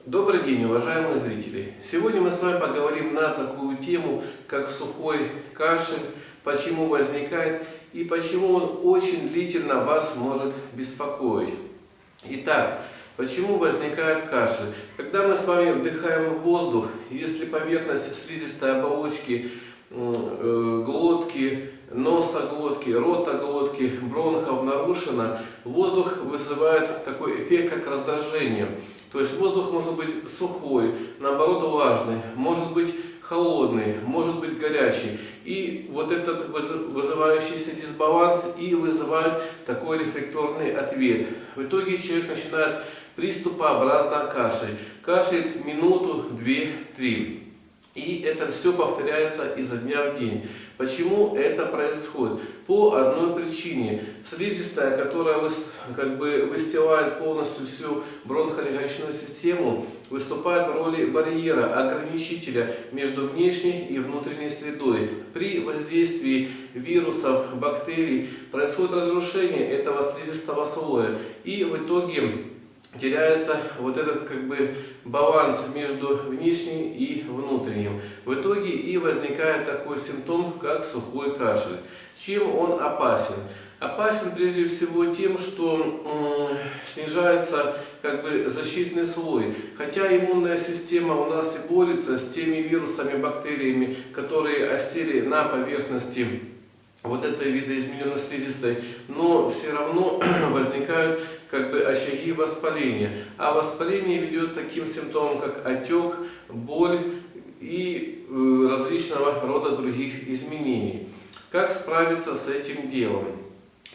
Добрый день, уважаемые зрители! Сегодня мы с вами поговорим на такую тему, как сухой кашель, почему возникает и почему он очень длительно вас может беспокоить. Итак, почему возникает кашель? Когда мы с вами вдыхаем воздух, если поверхность слизистой оболочки глотки, носа глотки, рота глотки, бронхов нарушена, воздух вызывает такой эффект, как раздражение. То есть воздух может быть сухой, наоборот влажный, может быть холодный, может быть горячий. И вот этот вызывающийся дисбаланс и вызывает такой рефлекторный ответ. В итоге человек начинает приступообразно кашлять. Кашляет минуту, 2-3. И это все повторяется изо дня в день. Почему это происходит? По одной причине. Слизистая, которая выстилает полностью всю бронхолегочную систему, выступает в роли барьера, ограничителя между внешней и внутренней средой. При воздействии вирусов, бактерий происходит разрушение этого слизистого слоя. И в итоге теряется вот этот баланс между внешним и внутренним. В итоге и возникает такой симптом, как сухой кашель. Чем он опасен? Опасен прежде всего тем, что снижается защитный слой. Хотя иммунная система у нас и борется с теми вирусами, бактериями, которые осели на поверхности вот этой видоизмененной слизистой, но все равно возникают очаги воспаления. А воспаление ведет к таким симптомам, как отек, боль и различного рода других изменений. Как справиться с этим делом?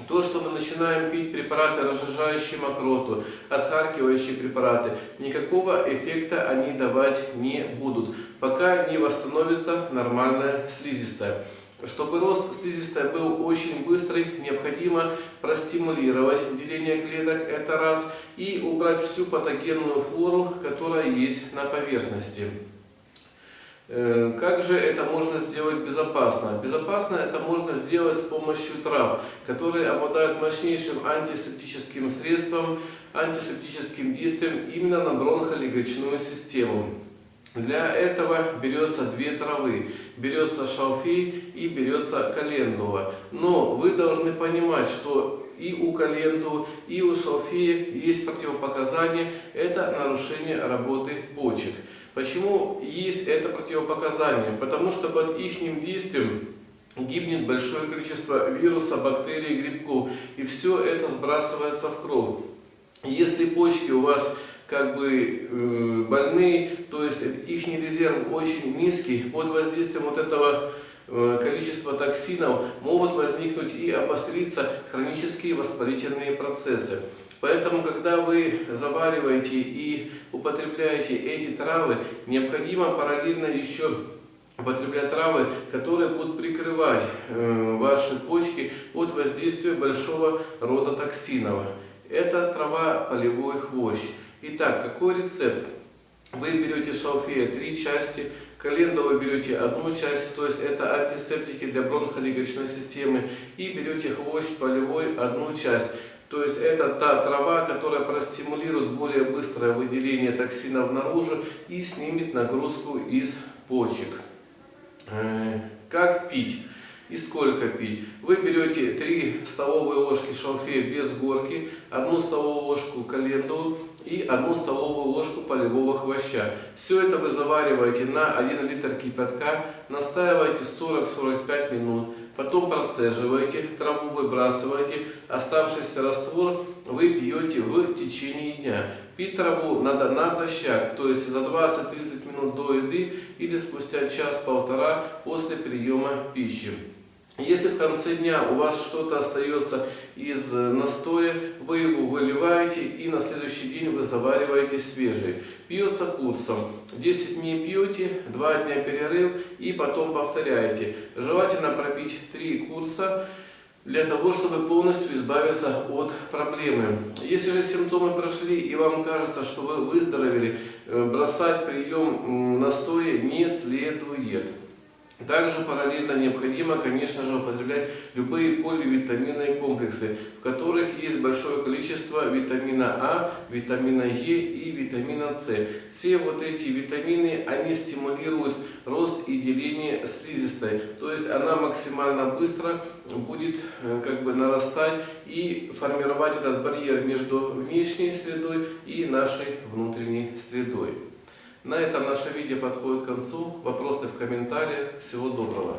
То, что мы начинаем пить препараты, разжижающие мокроту, отхаркивающие препараты, никакого эффекта они давать не будут, пока не восстановится нормальная слизистая. Чтобы рост слизистой был очень быстрый, необходимо простимулировать деление клеток, это раз, и убрать всю патогенную флору, которая есть на поверхности. Как же это можно сделать безопасно? Безопасно это можно сделать с помощью трав, которые обладают мощнейшим антисептическим средством, антисептическим действием именно на бронхолегочную систему. Для этого берется две травы, берется шалфей и берется календула. Но вы должны понимать, что и у календулы, и у шалфея есть противопоказания, это нарушение работы почек. Почему есть это противопоказание? Потому что под их действием гибнет большое количество вирусов, бактерий, грибков, и все это сбрасывается в кровь. Если почки у вас больные, то есть их резерв очень низкий, под воздействием вот этого количества токсинов могут возникнуть и обостриться хронические воспалительные процессы. Поэтому, когда вы завариваете и употребляете эти травы, необходимо параллельно еще употреблять травы, которые будут прикрывать ваши почки от воздействия большого рода токсинов. Это трава полевой хвощ. Итак, какой рецепт? Вы берете шалфея 3 части, календулу берете 1 часть, то есть это антисептики для бронхолегочной системы, и берете хвощ полевой 1 часть. То есть это та трава, которая простимулирует более быстрое выделение токсинов наружу и снимет нагрузку из почек. Как пить? И сколько пить? Вы берете 3 столовые ложки шалфея без горки, 1 столовую ложку календулы и 1 столовую ложку полевого хвоща. Все это вы завариваете на 1 литр кипятка, настаиваете 40-45 минут, потом процеживаете, траву выбрасываете, оставшийся раствор вы пьете в течение дня. Пить траву надо натощак, то есть за 20-30 минут до еды или спустя час-полтора после приема пищи. Если в конце дня у вас что-то остается из настоя, вы его выливаете и на следующий день вы завариваете свежий. Пьется курсом. 10 дней пьете, 2 дня перерыв и потом повторяете. Желательно пропить 3 курса для того, чтобы полностью избавиться от проблемы. Если же симптомы прошли и вам кажется, что вы выздоровели, бросать прием настоя не следует. Также параллельно необходимо, конечно же, употреблять любые поливитаминные комплексы, в которых есть большое количество витамина А, витамина Е и витамина С. Все вот эти витамины, они стимулируют рост и деление слизистой, то есть она максимально быстро будет нарастать и формировать этот барьер между внешней средой и нашей внутренней средой. На этом наше видео подходит к концу. Вопросы в комментариях. Всего доброго.